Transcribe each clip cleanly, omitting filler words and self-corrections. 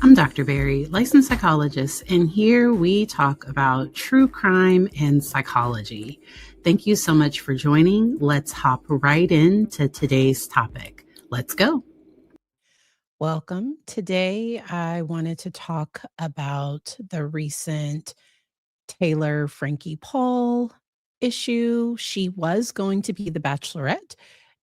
I'm Dr. Barry, licensed psychologist, and here we talk about true crime and psychology. Thank you so much for joining. Let's hop right into today's topic. Let's go. Welcome. Today, I wanted to talk about the recent Taylor Frankie Paul issue. She was going to be the Bachelorette,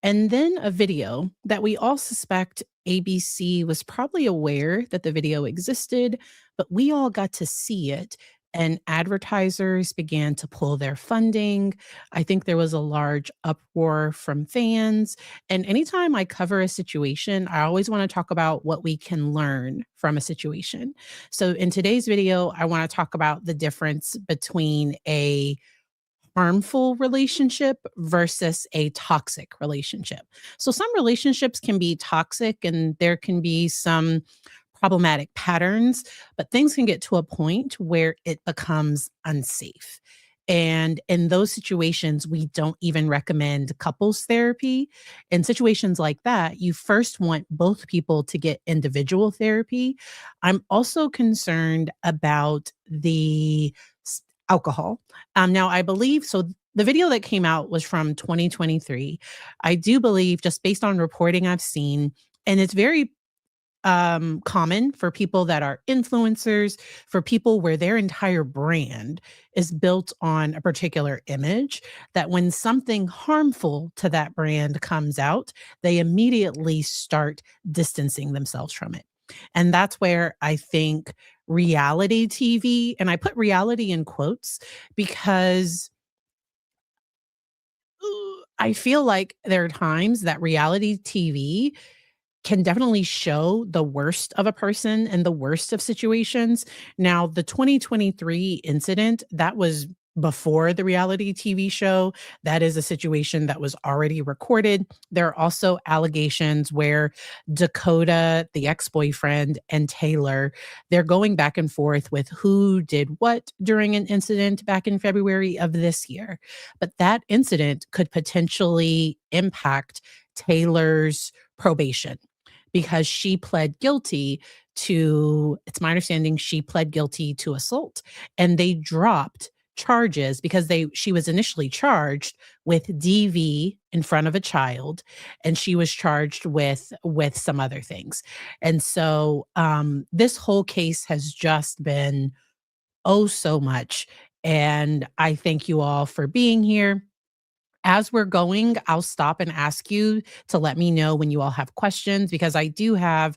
and then a video that we all suspect ABC was probably aware that the video existed, but we all got to see it. And advertisers began to pull their funding. I think there was a large uproar from fans. And anytime I cover a situation, I always want to talk about what we can learn from a situation. So in today's video, I want to talk about the difference between a harmful relationship versus a toxic relationship. So some relationships can be toxic and there can be some problematic patterns, but things can get to a point where it becomes unsafe. And in those situations, we don't even recommend couples therapy. In situations like that, you first want both people to get individual therapy. I'm also concerned about the alcohol. Now, I believe so. The video that came out was from 2023. I do believe, just based on reporting I've seen, and it's very common for people that are influencers, for people where their entire brand is built on a particular image, that when something harmful to that brand comes out, they immediately start distancing themselves from it. And that's where I think reality TV, and I put reality in quotes because I feel like there are times that reality TV can definitely show the worst of a person and the worst of situations. Now, the 2023 incident, that was before the reality TV show. That is a situation that was already recorded. There are also allegations where Dakota, the ex-boyfriend, and Taylor, they're going back and forth with who did what during an incident back in February of this year. But that incident could potentially impact Taylor's probation because she pled guilty to, it's my understanding, she pled guilty to assault, and they dropped charges because she was initially charged with DV in front of a child, and she was charged with some other things. And so this whole case has just been oh so much, and I thank you all for being here. As we're going, I'll stop and ask you to let me know when you all have questions, because I do have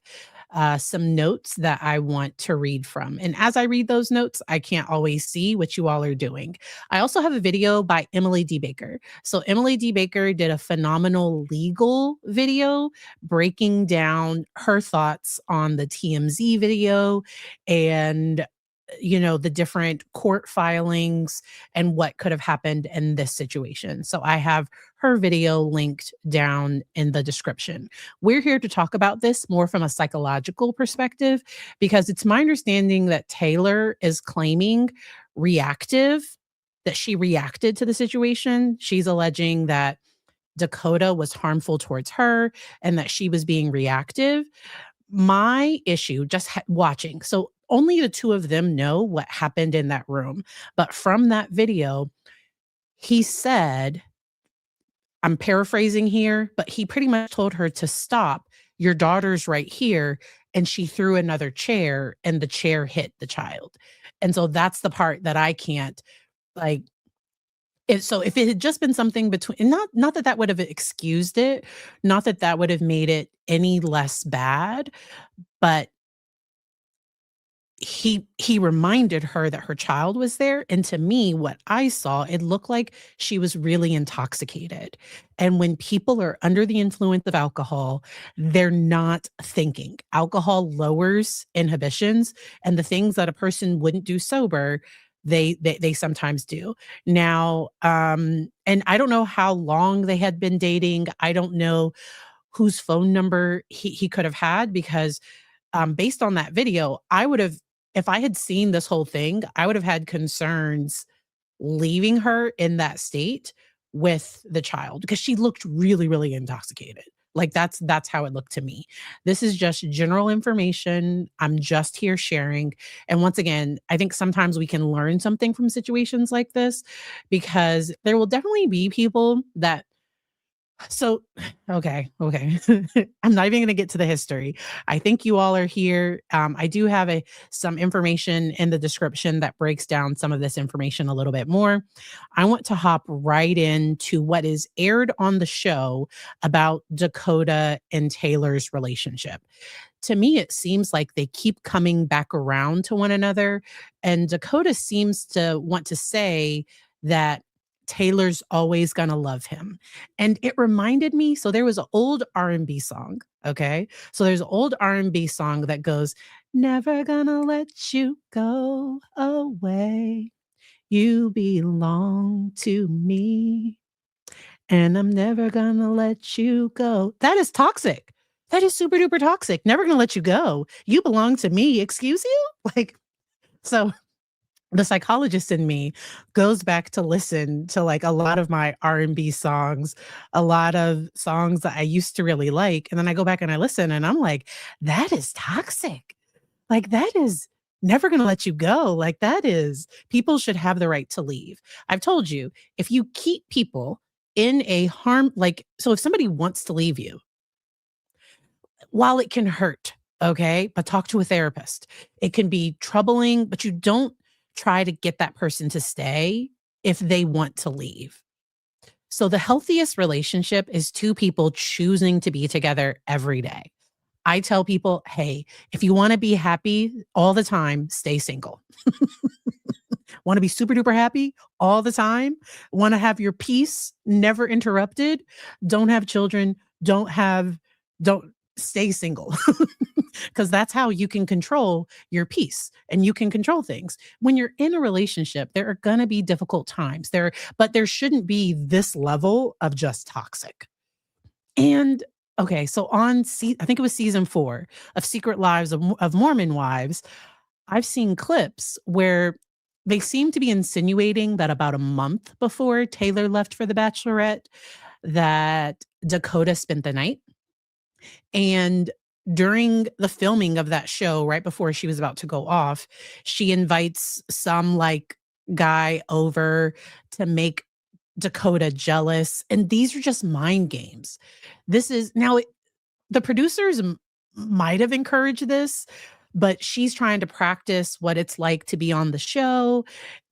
some notes that I want to read from. And as I read those notes, I can't always see what you all are doing. I also have a video by Emily D. Baker. So Emily D. Baker did a phenomenal legal video breaking down her thoughts on the TMZ video and the different court filings and what could have happened in this situation. So I have her video linked down in the description. We're here to talk about this more from a psychological perspective because it's my understanding that Taylor is claiming that she reacted to the situation. She's alleging that Dakota was harmful towards her and that she was being reactive. My issue, just watching, so only the two of them know what happened in that room. But from that video, he said, I'm paraphrasing here, but he pretty much told her to stop. Your daughter's right here. And she threw another chair and the chair hit the child. And so that's the part that I can't, like, if it had just been something between, and not that that would have excused it, not that that would have made it any less bad, but he reminded her that her child was there, and to me, what I saw, it looked like she was really intoxicated. And when people are under the influence of alcohol, they're not thinking. Alcohol lowers inhibitions, and the things that a person wouldn't do sober, they sometimes do. Now, and I don't know how long they had been dating. I don't know whose phone number he could have had, because based on that video, I would have, if I had seen this whole thing, I would have had concerns leaving her in that state with the child, because she looked really, really intoxicated. Like that's how it looked to me. This is just general information. I'm just here sharing. And once again, I think sometimes we can learn something from situations like this because there will definitely be people that so, okay. I'm not even gonna get to the history. I think you all are here. I do have some information in the description that breaks down some of this information a little bit more. I want to hop right into what is aired on the show about Dakota and Taylor's relationship. To me, it seems like they keep coming back around to one another, and Dakota seems to want to say that Taylor's always gonna love him. And it reminded me, so there was an old R&B song, okay? So there's an old R&B song that goes, "Never gonna let you go away. You belong to me, and I'm never gonna let you go." That is toxic. That is super duper toxic. Never gonna let you go. You belong to me. Excuse you? Like, so the psychologist in me goes back to listen to like a lot of my R&B songs, a lot of songs that I used to really like, and then I go back and I listen and I'm like, that is toxic. Like that is never going to let you go. Like that is people should have the right to leave. I've told you, if you keep people in a harm like so if somebody wants to leave you, while it can hurt, okay, but talk to a therapist. It can be troubling, but you don't try to get that person to stay if they want to leave. So the healthiest relationship is two people choosing to be together every day. I tell people, hey, if you want to be happy all the time, stay single. Want to be super duper happy all the time? Want to have your peace never interrupted? Don't have children. Don't stay single because that's how you can control your peace and you can control things. When you're in a relationship, there are going to be difficult times there, but there shouldn't be this level of just toxic. And okay, so I think it was season 4 of Secret Lives of Mormon Wives, I've seen clips where they seem to be insinuating that about a month before Taylor left for The Bachelorette, that Dakota spent the night. And during the filming of that show, right before she was about to go off, she invites some like guy over to make Dakota jealous. And these are just mind games. This is now the producers might have encouraged this, but she's trying to practice what it's like to be on the show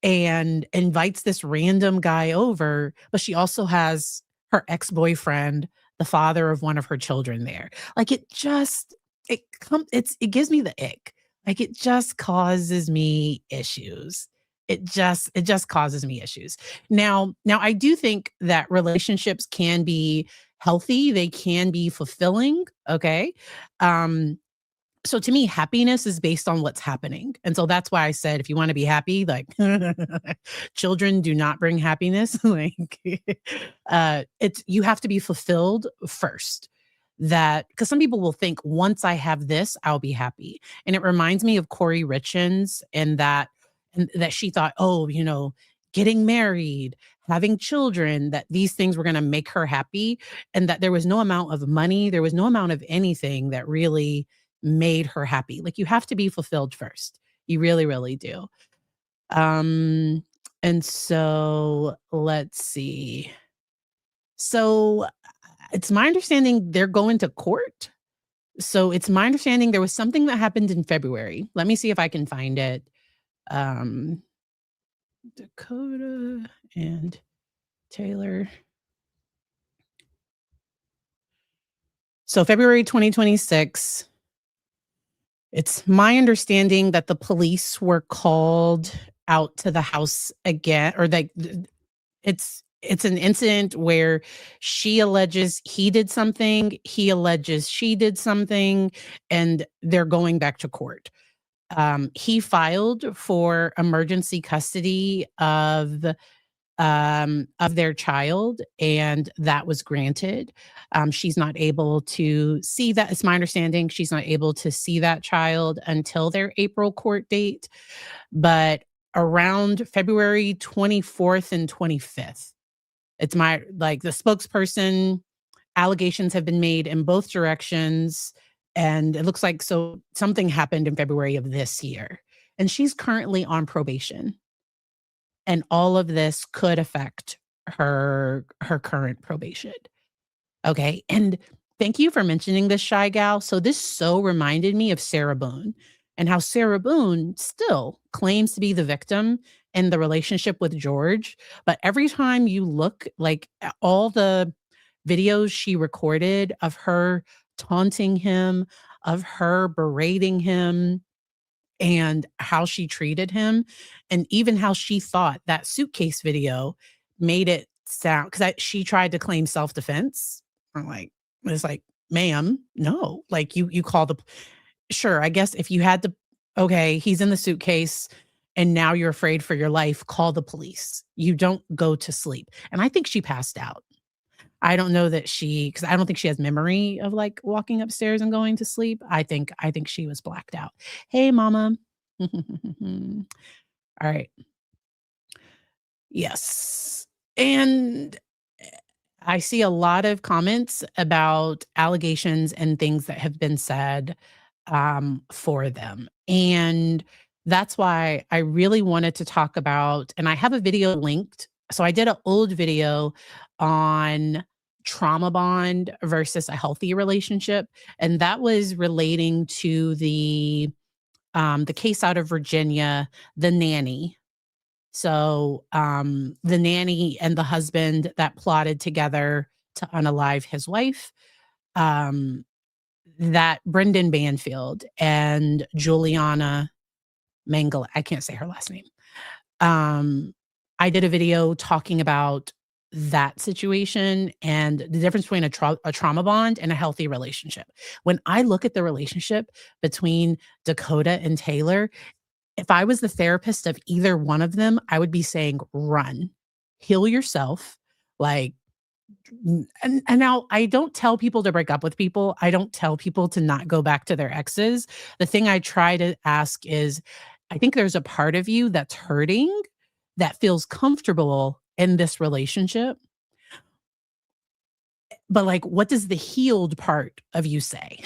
and invites this random guy over, but she also has her ex-boyfriend, the father of one of her children there. Like it gives me the ick. Like it just causes me issues. It just causes me issues. Now I do think that relationships can be healthy, they can be fulfilling, okay? Um, so to me, happiness is based on what's happening. And so that's why I said if you want to be happy, like children do not bring happiness. Like it's you have to be fulfilled first. That because some people will think once I have this, I'll be happy. And it reminds me of Corey Richins and that she thought, oh, getting married, having children, that these things were going to make her happy, and that there was no amount of money, there was no amount of anything that really made her happy. Like you have to be fulfilled first. You really, really do. Um, and so let's see. So it's my understanding they're going to court. So it's my understanding there was something that happened in February. Let me see if I can find it. Um, Dakota and Taylor. So February 2026. It's my understanding that the police were called out to the house again, or like it's an incident where she alleges he did something, he alleges she did something, and they're going back to court. He filed for emergency custody of their child, and that was granted. She's not able to see that. It's my understanding she's not able to see that child until their April court date, but around February 24th and 25th. It's my like the spokesperson allegations have been made in both directions, and it looks like something happened in February of this year, and she's currently on probation, and all of this could affect her current probation. Okay, and thank you for mentioning this, Shy Gal. So this so reminded me of Sarah Boone, and how Sarah Boone still claims to be the victim in the relationship with George, but every time you look, like, at all the videos she recorded of her taunting him, of her berating him, and how she treated him, and even how she thought that suitcase video made it sound, because she tried to claim self-defense. I'm like, it's like, "Ma'am, no." Like, you call the sure, I guess if you had to, okay, he's in the suitcase and now you're afraid for your life, call the police. You don't go to sleep. And I think she passed out. I don't know that because I don't think she has memory of, like, walking upstairs and going to sleep. I think she was blacked out. "Hey, mama." All right. Yes. And I see a lot of comments about allegations and things that have been said, for them. And that's why I really wanted to talk about, and I have a video linked. So I did an old video on trauma bond versus a healthy relationship. And that was relating to the case out of Virginia, the nanny. So, the nanny and the husband that plotted together to unalive his wife, um, that Brendan Banfield and Juliana Mangala, I can't say her last name. Um, I did a video talking about that situation and the difference between a trauma bond and a healthy relationship. When I look at the relationship between Dakota and Taylor, if I was the therapist of either one of them, I would be saying, "Run, heal yourself." Like, and now I don't tell people to break up with people. I don't tell people to not go back to their exes. The thing I try to ask is, I think there's a part of you that's hurting, that feels comfortable in this relationship, but, like, what does the healed part of you say?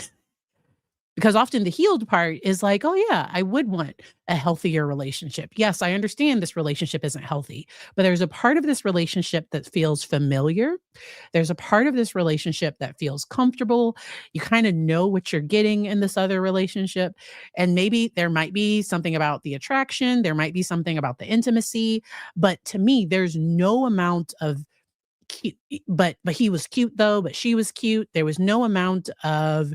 Because often the healed part is like, "Oh, yeah, I would want a healthier relationship. Yes, I understand this relationship isn't healthy, but there's a part of this relationship that feels familiar. There's a part of this relationship that feels comfortable. You kinda know what you're getting in this other relationship, and maybe there might be something about the attraction, there might be something about the intimacy, but to me, there's no amount of cute, but he was cute though, but she was cute. There was no amount of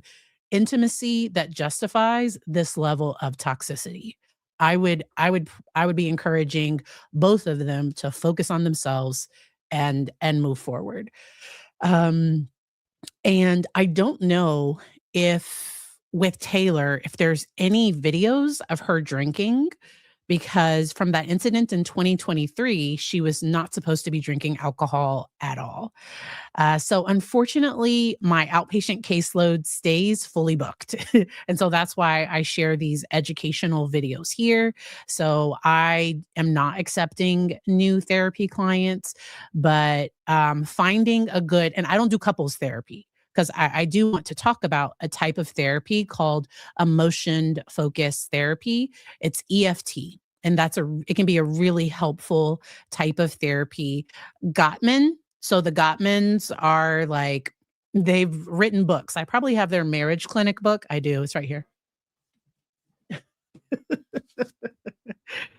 intimacy that justifies this level of toxicity." I would be encouraging both of them to focus on themselves and move forward. Um, and I don't know if with Taylor, if there's any videos of her drinking, because from that incident in 2023, she was not supposed to be drinking alcohol at all. So unfortunately, my outpatient caseload stays fully booked. And so that's why I share these educational videos here. So I am not accepting new therapy clients, but finding a good, and I don't do couples therapy, because I do want to talk about a type of therapy called emotion focused therapy. It's EFT. And it can be a really helpful type of therapy. Gottman, so the Gottmans are like, they've written books. I probably have their marriage clinic book. I do. It's right here.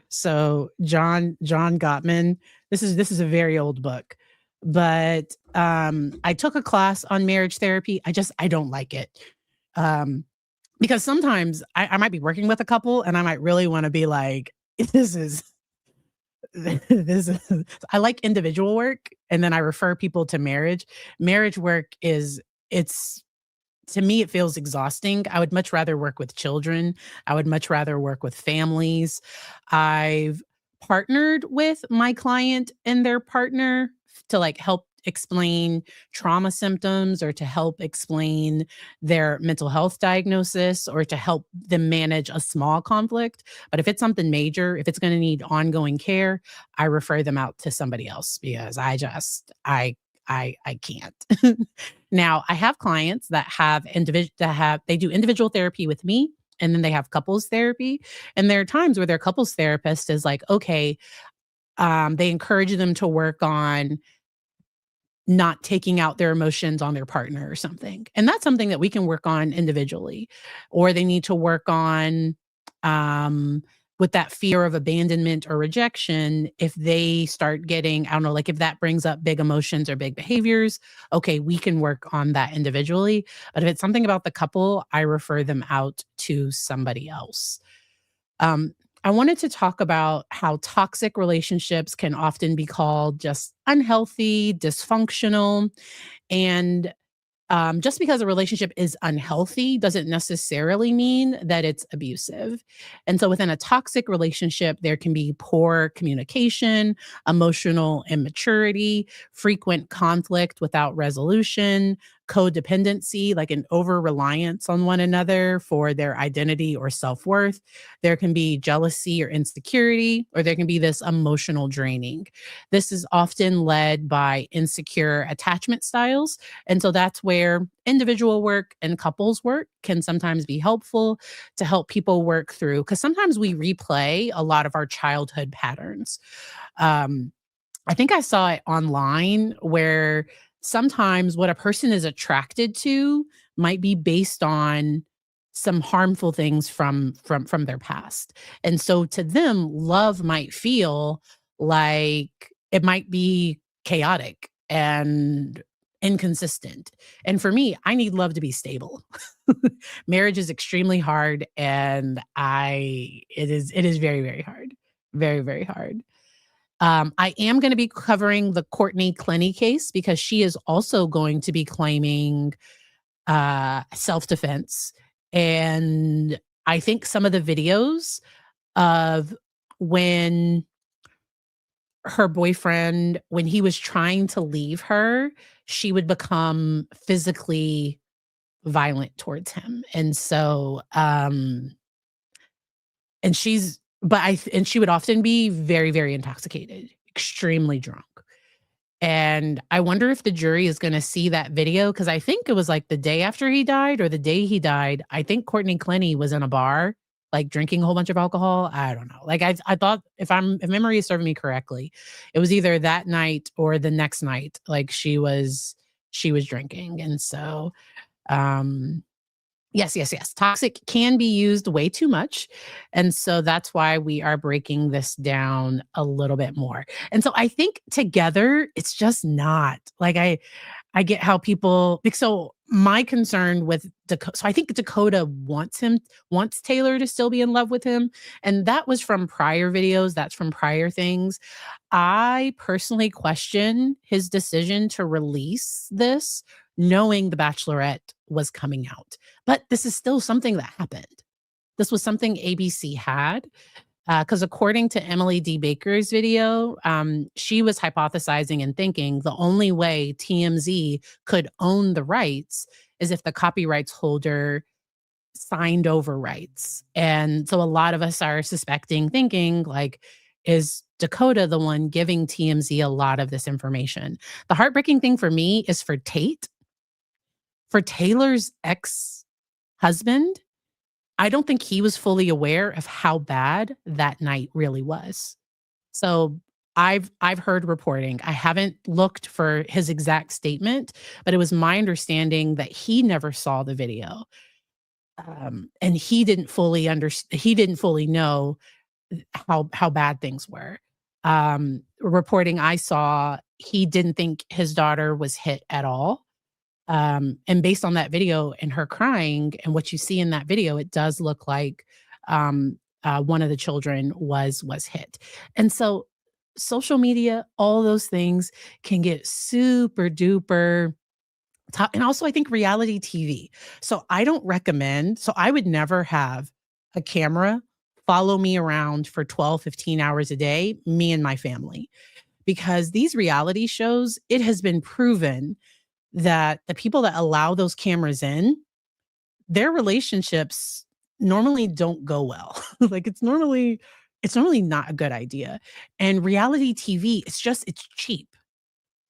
So John Gottman, this is a very old book, but I took a class on marriage therapy. I don't like it. Because sometimes I might be working with a couple and I might really want to be like, this is this is I like individual work, and then I refer people to marriage. Marriage work it's to me, it feels exhausting. I would much rather work with children. I would much rather work with families. I've partnered with my client and their partner to, like, help explain trauma symptoms, or to help explain their mental health diagnosis, or to help them manage a small conflict. But if it's something major, if it's going to need ongoing care, I refer them out to somebody else, because I I can't. Now, I have clients that they do individual therapy with me, and then they have couples therapy. And there are times where their couples therapist is like, okay, they encourage them to work on not taking out their emotions on their partner or something. And that's something that we can work on individually. Or they need to work on um with that fear of abandonment or rejection. If they start getting, I don't know, like if that brings up big emotions or big behaviors, okay, we can work on that individually. But if it's something about the couple, I refer them out to somebody else. Um, I wanted to talk about how toxic relationships can often be called just unhealthy, dysfunctional, and just because a relationship is unhealthy doesn't necessarily mean that it's abusive. And so within a toxic relationship, there can be poor communication, emotional immaturity, frequent conflict without resolution, codependency, like an over reliance on one another for their identity or self worth. There can be jealousy or insecurity, or there can be this emotional draining. This is often led by insecure attachment styles, and so that's where individual work and couples work can sometimes be helpful to help people work through, because sometimes we replay a lot of our childhood patterns. Um, I think I saw it online where sometimes what a person is attracted to might be based on some harmful things from their past. And so to them, love might feel like it might be chaotic and inconsistent. And for me, I need love to be stable. Marriage is extremely hard, and it is very, very hard. Very, very hard. I am gonna be covering the Courtney Clenny case because she is also going to be claiming, self-defense. And I think some of the videos of when her boyfriend, when he was trying to leave her, she would become physically violent towards him. And so, and she's but I and she would often be very, very intoxicated, extremely drunk. And I wonder if the jury is gonna see that video, because I think it was, like, the day after he died or the day he died. I think Courtney Clenny was in a bar, like, drinking a whole bunch of alcohol. I don't know. Like, I thought, if memory is serving me correctly, it was either that night or the next night, like, she was drinking. And so, um yes, yes, yes. Toxic can be used way too much. And so that's why we are breaking this down a little bit more. And so I think together, it's just not like I get how people so my concern with Dakota, so I think Dakota wants Taylor to still be in love with him. And that was from prior videos. That's from prior things. I personally question his decision to release this, knowing The Bachelorette was coming out. But this is still something that happened. This was something ABC had. Because according to Emily D. Baker's video, she was hypothesizing and thinking the only way TMZ could own the rights is if the copyrights holder signed over rights. And so a lot of us are suspecting, thinking, like, is Dakota the one giving TMZ a lot of this information? The heartbreaking thing for me is for Tate, for Taylor's ex husband. I don't think he was fully aware of how bad that night really was. So I've heard reporting. I haven't looked for his exact statement, but it was my understanding that he never saw the video. And he didn't fully know how bad things were. Reporting I saw, he didn't think his daughter was hit at all. And based on that video and her crying and what you see in that video, it does look like one of the children was hit. And so social media, all those things can get super duper and also I think reality TV. So I would never have a camera follow me around for 12, 15 hours a day, me and my family. Because these reality shows, it has been proven that the people that allow those cameras in, their relationships normally don't go well. Like it's normally not a good idea. And reality TV, it's cheap.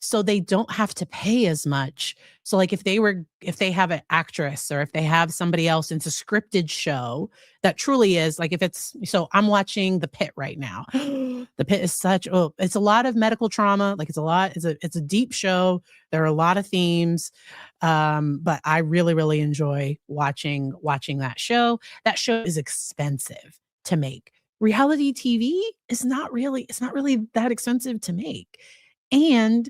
so they don't have to pay as much. So like if they have an actress or if they have somebody else, it's a scripted show that truly is like, if it's, so I'm watching The Pit right now. The Pit is it's a lot of medical trauma. Like it's a deep show. There are a lot of themes. But I really, really enjoy watching that show. That show is expensive to make. Reality TV is it's not really that expensive to make. And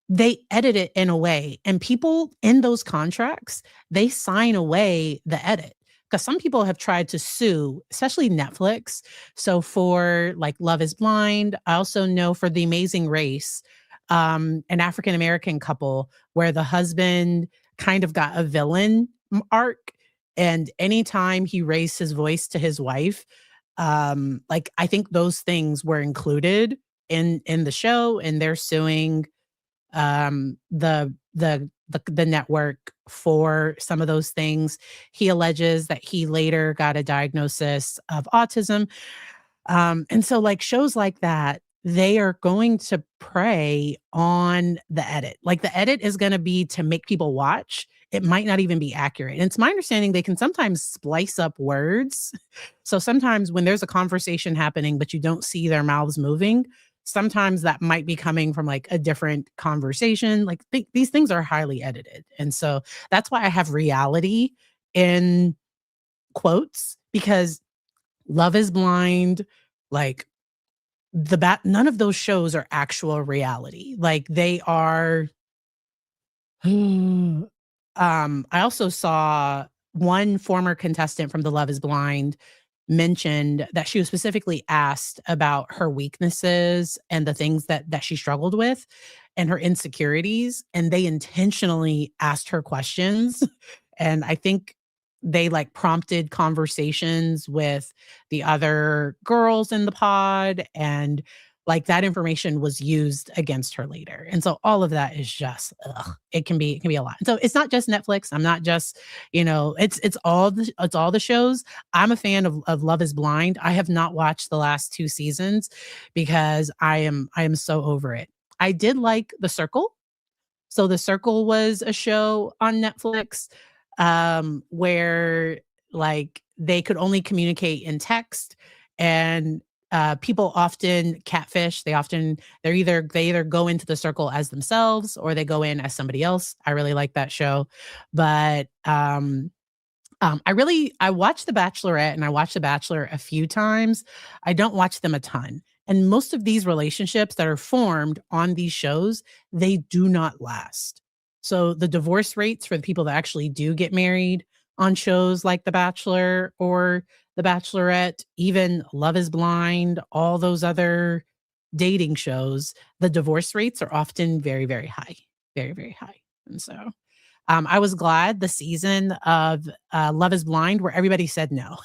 they edit it in a way, and people in those contracts, they sign away the edit. Because some people have tried to sue, especially Netflix. So for like Love is Blind, I also know for The Amazing Race, an African American couple where the husband kind of got a villain arc, and anytime he raised his voice to his wife, like I think those things were included in the show, and they're suing the network for some of those things. He alleges that he later got a diagnosis of autism. And so like shows like that, they are going to prey on the edit. Like the edit is going to be to make people watch. It might not even be accurate. And it's my understanding they can sometimes splice up words. So sometimes when there's a conversation happening, but you don't see their mouths moving, sometimes that might be coming from like a different conversation. Like these things are highly edited. And so that's why I have reality in quotes, because Love is Blind, like none of those shows are actual reality. Like they are. I also saw one former contestant from the Love is Blind mentioned that she was specifically asked about her weaknesses and the things that she struggled with and her insecurities, and they intentionally asked her questions. And I think they like prompted conversations with the other girls in the pod, and like that information was used against her later. And so all of that is just it can be a lot. And so it's not just Netflix. I'm not just, it's all the shows. I'm a fan of Love is Blind. I have not watched the last 2 seasons because I am so over it. I did like The Circle. So The Circle was a show on Netflix, where like they could only communicate in text, and people often catfish. They either go into the circle as themselves or they go in as somebody else. I really like that show, but I watched The Bachelorette and I watched The Bachelor a few times. I don't watch them a ton. And most of these relationships that are formed on these shows, they do not last. So the divorce rates for the people that actually do get married on shows like The Bachelor or The Bachelorette, even Love is Blind, all those other dating shows, the divorce rates are often very, very high, very, very high. And so I was glad the season of Love is Blind where everybody said no.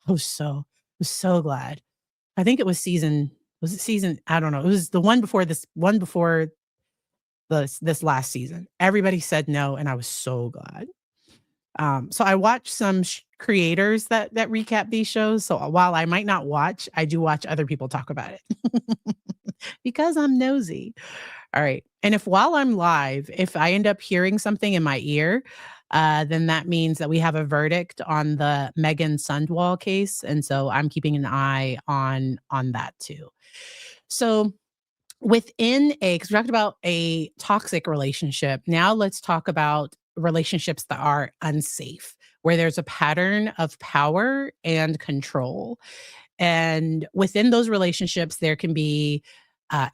I was so glad. I think it was season, I don't know. It was the one before this this last season. Everybody said no, and I was so glad. So I watch some creators that recap these shows. So while I might not watch, I do watch other people talk about it because I'm nosy. All right. And if while I'm live, if I end up hearing something in my ear, then that means that we have a verdict on the Megan Sundwall case. And so I'm keeping an eye on that too. So because we talked about a toxic relationship, now let's talk about relationships that are unsafe, where there's a pattern of power and control. And within those relationships, there can be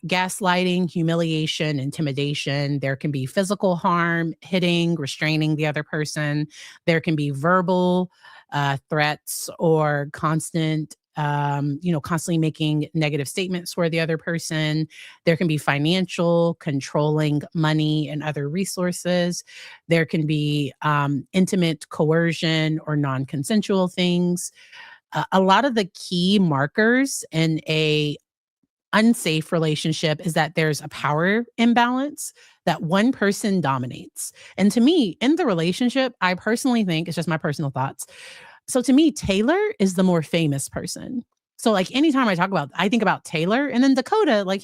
gaslighting, humiliation, intimidation. There can be physical harm, hitting, restraining the other person. There can be verbal threats or constantly making negative statements for the other person. There can be financial, controlling money and other resources. There can be intimate coercion or non-consensual things. A lot of the key markers in a unsafe relationship is that there's a power imbalance, that one person dominates. And to me, in the relationship, I personally think, it's just my personal thoughts. So to me, Taylor is the more famous person. So like anytime I think about Taylor, and then Dakota, like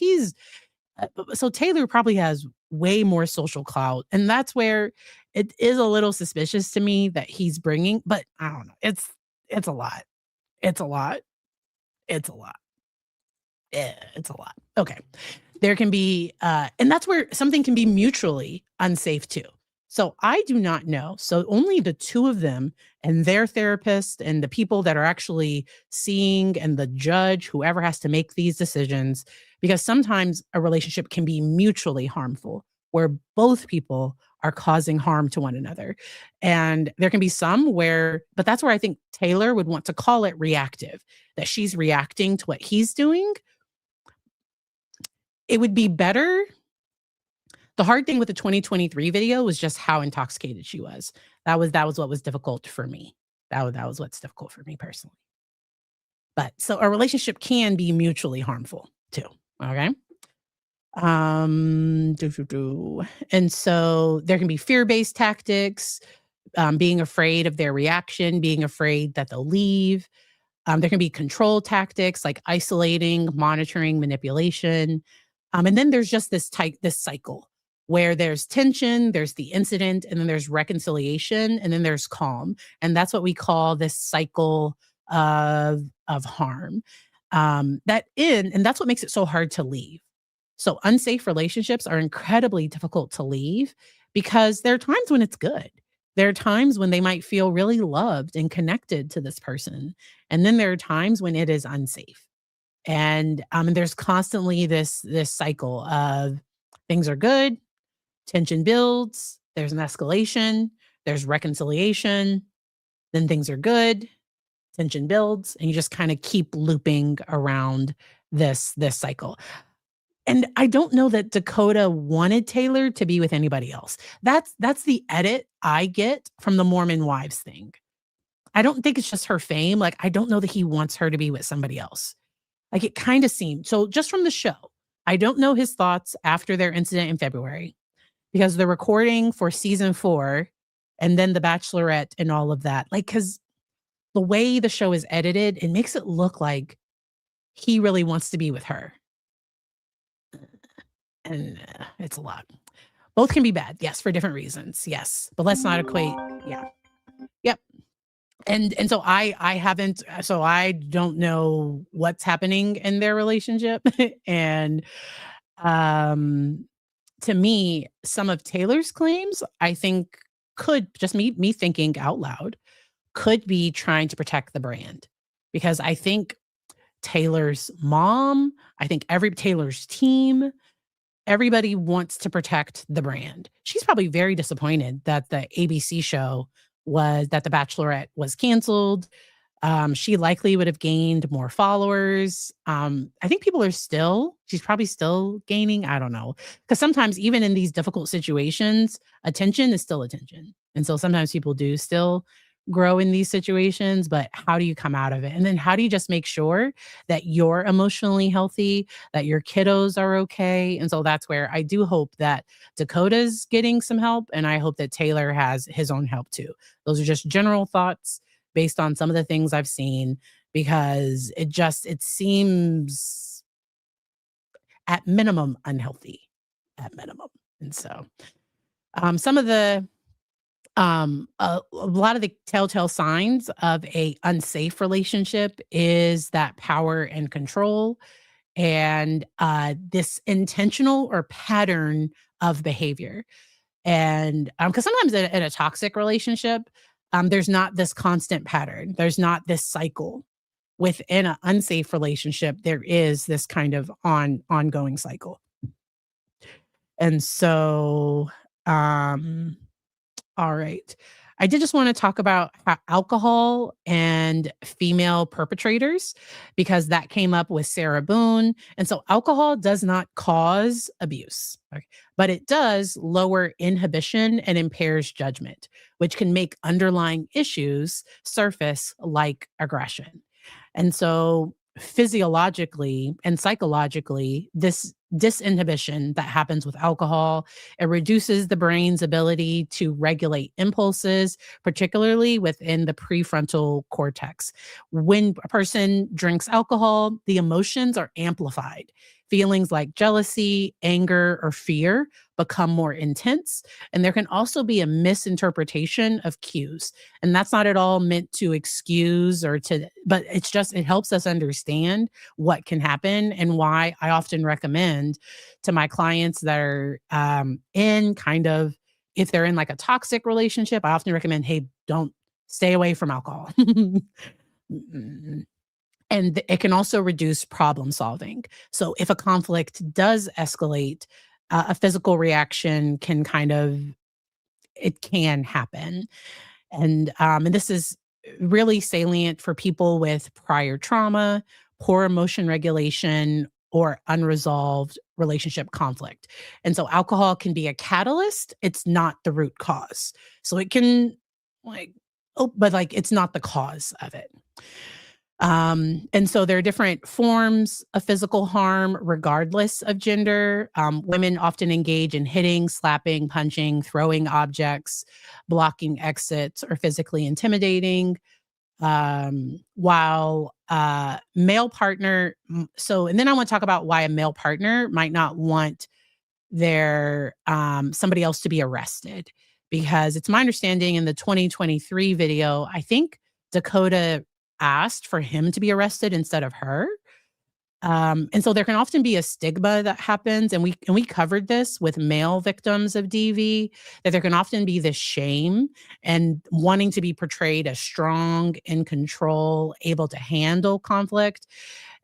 So Taylor probably has way more social clout, and that's where it is a little suspicious to me that he's bringing, but I don't know. It's a lot. It's a lot. It's a lot. It's a lot. Okay. There can be, and that's where something can be mutually unsafe too. So I do not know. So only the two of them and their therapist and the people that are actually seeing and the judge, whoever has to make these decisions, because sometimes a relationship can be mutually harmful where both people are causing harm to one another. And there can be some where, but that's where I think Taylor would want to call it reactive, that she's reacting to what he's doing. It would be better. The hard thing with the 2023 video was just how intoxicated she was. That was what was difficult for me. That was what's difficult for me personally. But so a relationship can be mutually harmful too. Okay. And so there can be fear-based tactics, being afraid of their reaction, being afraid that they'll leave. There can be control tactics like isolating, monitoring, manipulation. And then there's just this cycle where there's tension, there's the incident, and then there's reconciliation, and then there's calm. And that's what we call this cycle of harm. And that's what makes it so hard to leave. So unsafe relationships are incredibly difficult to leave because there are times when it's good. There are times when they might feel really loved and connected to this person. And then there are times when it is unsafe. And there's constantly this cycle of things are good, tension builds, there's an escalation, there's reconciliation, then things are good, tension builds, and you just kind of keep looping around this cycle. And I don't know that Dakota wanted Taylor to be with anybody else. That's the edit I get from the Mormon wives thing. I don't think it's just her fame. Like, I don't know that he wants her to be with somebody else. Like, it kind of seemed. So just from the show, I don't know his thoughts after their incident in February because the recording for season 4 and then The Bachelorette and all of that, like, because the way the show is edited, it makes it look like he really wants to be with her. And it's a lot. Both can be bad, yes, for different reasons, yes. But let's not equate. Yeah. Yep. And so I haven't. So I don't know what's happening in their relationship. And to me, some of Taylor's claims, I think, could just me thinking out loud, could be trying to protect the brand, because I think Taylor's mom, I think Taylor's team, everybody wants to protect the brand. She's probably very disappointed that the ABC show that The Bachelorette was canceled. She likely would have gained more followers. I think she's probably still gaining. I don't know. Because sometimes, even in these difficult situations, attention is still attention. And so sometimes people do still grow in these situations, but how do you come out of it? And then how do you just make sure that you're emotionally healthy, that your kiddos are okay? And so that's where I do hope that Dakota's getting some help, and I hope that Taylor has his own help too. Those are just general thoughts based on some of the things I've seen, because it seems at minimum unhealthy, at minimum. And so some of the a lot of the telltale signs of a unsafe relationship is that power and control, and this intentional or pattern of behavior. And because sometimes in a toxic relationship, there's not this constant pattern. There's not this cycle. Within an unsafe relationship, there is this kind of ongoing cycle. And so, all right. I did just want to talk about alcohol and female perpetrators, because that came up with Sarah Boone. And so alcohol does not cause abuse, okay, but it does lower inhibition and impairs judgment, which can make underlying issues surface like aggression. And so physiologically and psychologically, this disinhibition that happens with alcohol, it reduces the brain's ability to regulate impulses, particularly within the prefrontal cortex. When a person drinks alcohol, the emotions are amplified. Feelings like jealousy, anger, or fear become more intense. And there can also be a misinterpretation of cues. And that's not at all meant to excuse but it's just, it helps us understand what can happen and why I often recommend to my clients that are in kind of, if they're in like a toxic relationship, I often recommend, hey, don't stay away from alcohol. And it can also reduce problem solving. So if a conflict does escalate, a physical reaction can it can happen. And this is really salient for people with prior trauma, poor emotion regulation, or unresolved relationship conflict. And so alcohol can be a catalyst. It's not the root cause. So it can like, but like it's not the cause of it. And so there are different forms of physical harm regardless of gender. Women often engage in hitting, slapping, punching, throwing objects, blocking exits, or physically intimidating. While male partner, and then I want to talk about why a male partner might not want their somebody else to be arrested, because it's my understanding in the 2023 video, I think Dakota asked for him to be arrested instead of her. And so there can often be a stigma that happens, and we covered this with male victims of DV, that there can often be this shame and wanting to be portrayed as strong, in control, able to handle conflict,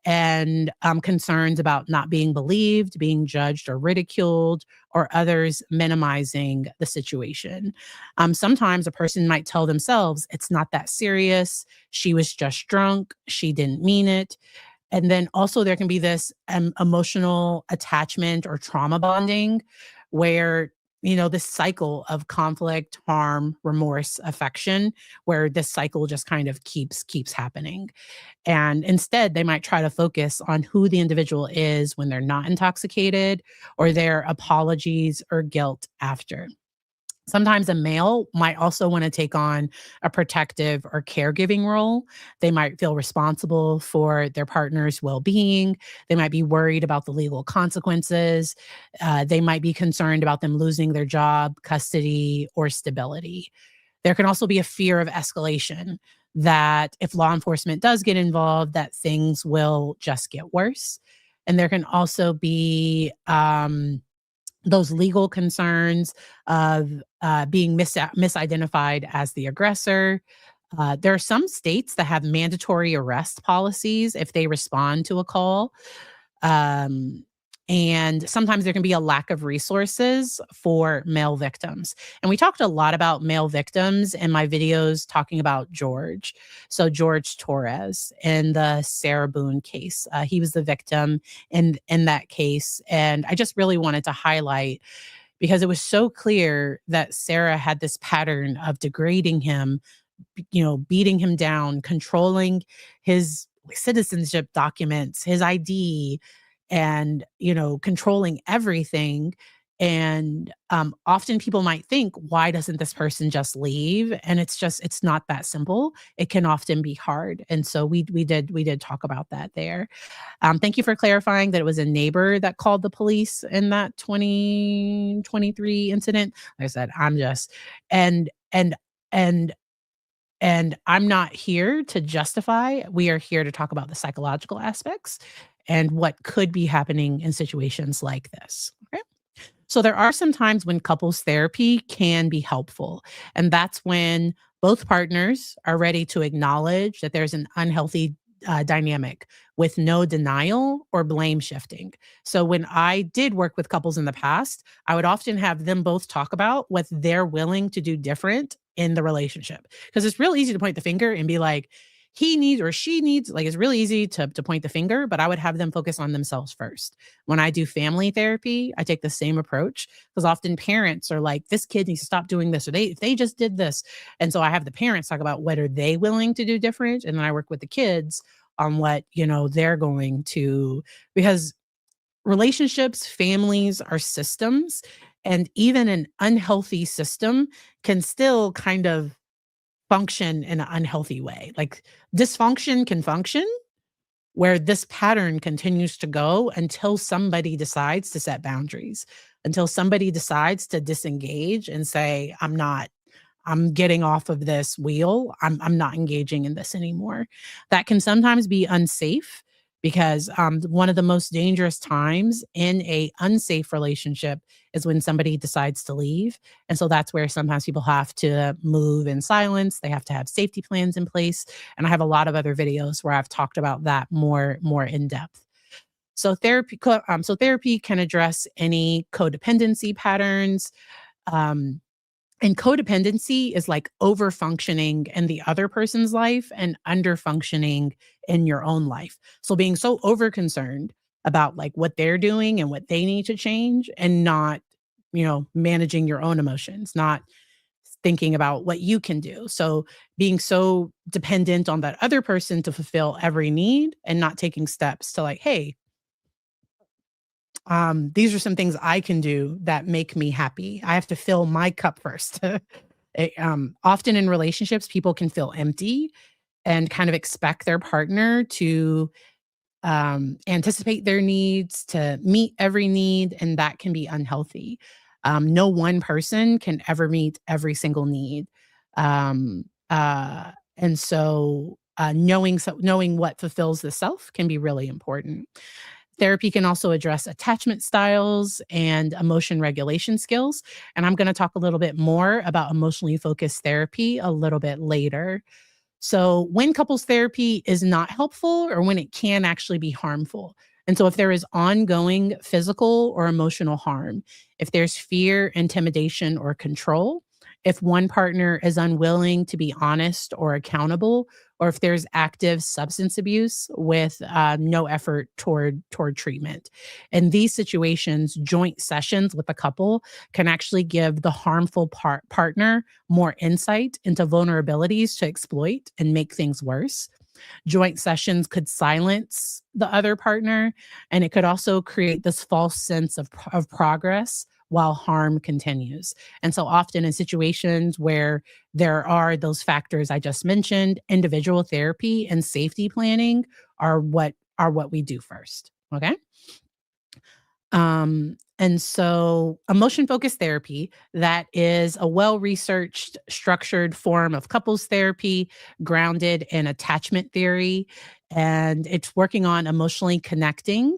and concerns about not being believed, being judged or ridiculed, or others minimizing the situation. Sometimes a person might tell themselves, it's not that serious. She was just drunk. She didn't mean it. And then also there can be this emotional attachment or trauma bonding where, this cycle of conflict, harm, remorse, affection, where this cycle just kind of keeps happening. And instead, they might try to focus on who the individual is when they're not intoxicated, or their apologies or guilt after. Sometimes a male might also want to take on a protective or caregiving role. They might feel responsible for their partner's well being. They might be worried about the legal consequences. They might be concerned about them losing their job, custody, or stability. There can also be a fear of escalation, that if law enforcement does get involved, that things will just get worse. And there can also be those legal concerns of being misidentified as the aggressor. There are some states that have mandatory arrest policies if they respond to a call. Um, and sometimes there can be a lack of resources for male victims. And we talked a lot about male victims in my videos talking about George. So George Torres in the Sarah Boone case, he was the victim in that case. And I just really wanted to highlight, because it was so clear that Sarah had this pattern of degrading him, beating him down, controlling his citizenship documents, his ID, and, controlling everything. And often people might think, why doesn't this person just leave? And it's not that simple. It can often be hard. And so we did talk about that there. Thank you for clarifying that it was a neighbor that called the police in that 2023 incident. Like I said, and and and and I'm not here to justify. We are here to talk about the psychological aspects and what could be happening in situations like this. Okay. So there are some times when couples therapy can be helpful. And that's when both partners are ready to acknowledge that there's an unhealthy dynamic with no denial or blame shifting. So when I did work with couples in the past, I would often have them both talk about what they're willing to do different in the relationship. Because it's real easy to point the finger and be like, he needs or she needs, like it's really easy to point the finger, but I would have them focus on themselves first. When I do family therapy, I take the same approach, because often parents are like, this kid needs to stop doing this, or they just did this. And so I have the parents talk about what are they willing to do different. And then I work with the kids on what, they're going to, because relationships, families are systems, and even an unhealthy system can still kind of function in an unhealthy way. Like dysfunction can function where this pattern continues to go until somebody decides to set boundaries, until somebody decides to disengage and say, I'm getting off of this wheel. I'm not engaging in this anymore. That can sometimes be unsafe because one of the most dangerous times in a unsafe relationship is when somebody decides to leave. And so that's where sometimes people have to move in silence. They have to have safety plans in place. And I have a lot of other videos where I've talked about that more in depth. So therapy can address any codependency patterns. Um, and codependency is like over functioning in the other person's life and under functioning in your own life. So being so over concerned about like what they're doing and what they need to change and not, managing your own emotions, not thinking about what you can do. So being so dependent on that other person to fulfill every need and not taking steps to like, hey, these are some things I can do that make me happy. I have to fill my cup first. Often in relationships, people can feel empty and kind of expect their partner to anticipate their needs, to meet every need, and that can be unhealthy. No one person can ever meet every single need. Um, and so knowing what fulfills the self can be really important. Therapy can also address attachment styles and emotion regulation skills. And I'm going to talk a little bit more about emotionally focused therapy a little bit later. So, when couples therapy is not helpful or when it can actually be harmful. And so, if there is ongoing physical or emotional harm, if there's fear, intimidation, or control, if one partner is unwilling to be honest or accountable, or if there's active substance abuse with no effort toward treatment. In these situations, joint sessions with a couple can actually give the harmful partner more insight into vulnerabilities to exploit and make things worse. Joint sessions could silence the other partner, and it could also create this false sense of progress while harm continues. And so often in situations where there are those factors I just mentioned, individual therapy and safety planning are what we do first. Okay? And so emotion focused therapy, that is a well researched, structured form of couples therapy grounded in attachment theory. And it's working on emotionally connecting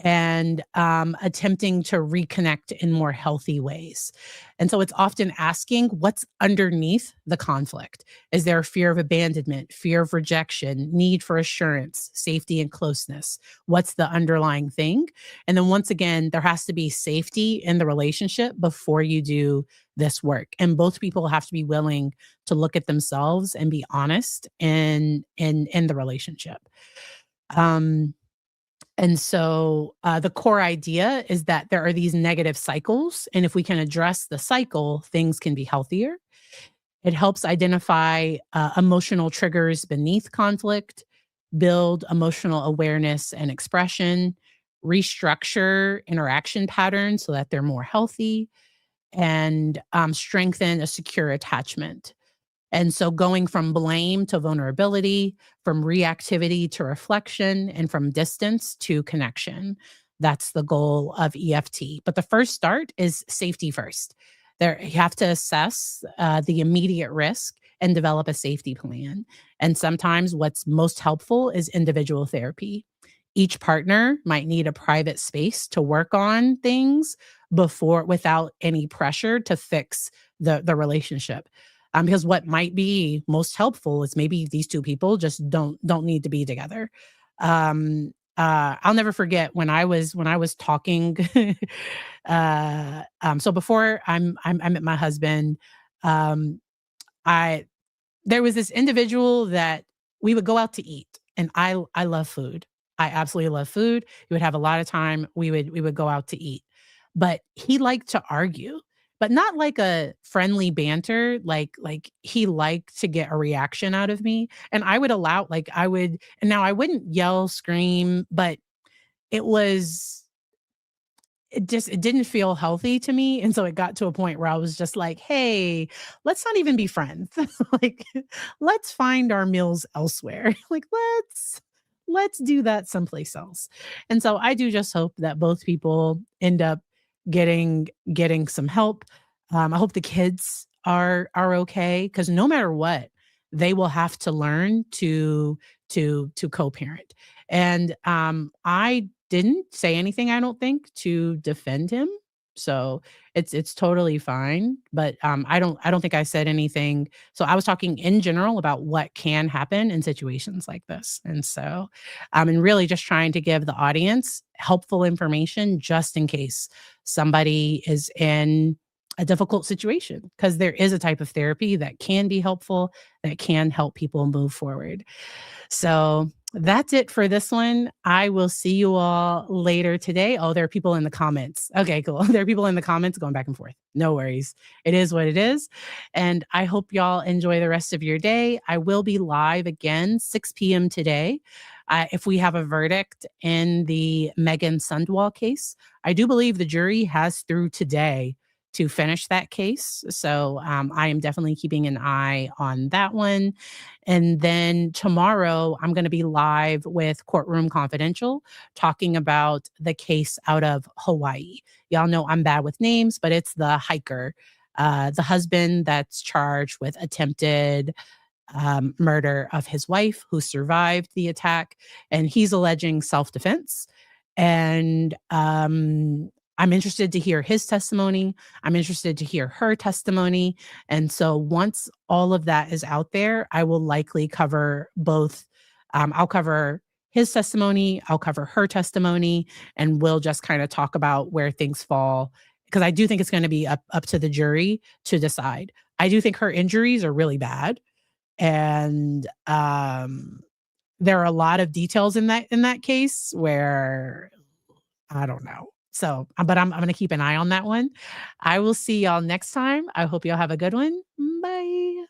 and attempting to reconnect in more healthy ways. And so it's often asking what's underneath the conflict. Is there a fear of abandonment, fear of rejection, need for assurance, safety, and closeness? What's the underlying thing? And then once again, there has to be safety in the relationship before you do this work. And both people have to be willing to look at themselves and be honest in the relationship. Um, and so the core idea is that there are these negative cycles. And if we can address the cycle, things can be healthier. It helps identify emotional triggers beneath conflict, build emotional awareness and expression, restructure interaction patterns so that they're more healthy, and strengthen a secure attachment. And so going from blame to vulnerability, from reactivity to reflection, and from distance to connection. That's the goal of EFT. But the first start is safety first. There, you have to assess the immediate risk and develop a safety plan. And sometimes what's most helpful is individual therapy. Each partner might need a private space to work on things before, without any pressure to fix the relationship. Because what might be most helpful is maybe these two people just don't need to be together. I'll never forget when I was talking. So before I met my husband, um, I there was this individual that we would go out to eat, and I love food. I absolutely love food. We would have a lot of time. We would go out to eat, but he liked to argue, but not like a friendly banter. Like he liked to get a reaction out of me, and I would allow. Like I would, and now I wouldn't yell, scream, but it was it didn't feel healthy to me, and so it got to a point where I was just like, "Hey, let's not even be friends. Like, let's find our meals elsewhere. Like, let's do that someplace else. And so I do just hope that both people end up getting some help. I hope the kids are okay, because no matter what, they will have to learn to co-parent. And I didn't say anything, I don't think, to defend him. So it's totally fine. But I don't think I said anything. So I was talking in general about what can happen in situations like this. And so and really just trying to give the audience helpful information just in case somebody is in a difficult situation, because there is a type of therapy that can be helpful, that can help people move forward. So that's it for this one. I will see you all later today. Oh, there are people in the comments. Okay, cool. There are people in the comments going back and forth. No worries. It is what it is. And I hope y'all enjoy the rest of your day. I will be live again 6 p.m. today. If we have a verdict in the Megan Sundwall case, I do believe the jury has through today to finish that case. So I am definitely keeping an eye on that one. And then tomorrow, I'm going to be live with Courtroom Confidential talking about the case out of Hawaii. Y'all know I'm bad with names, but it's the hiker, the husband that's charged with attempted murder of his wife who survived the attack. And he's alleging self defense. And I'm interested to hear his testimony. I'm interested to hear her testimony. And so once all of that is out there, I will likely cover both. I'll cover his testimony, I'll cover her testimony, and we'll just kind of talk about where things fall. Because I do think it's going to be up to the jury to decide. I do think her injuries are really bad. And there are a lot of details in that case where I don't know. So, but I'm going to keep an eye on that one. I will see y'all next time. I hope y'all have a good one. Bye.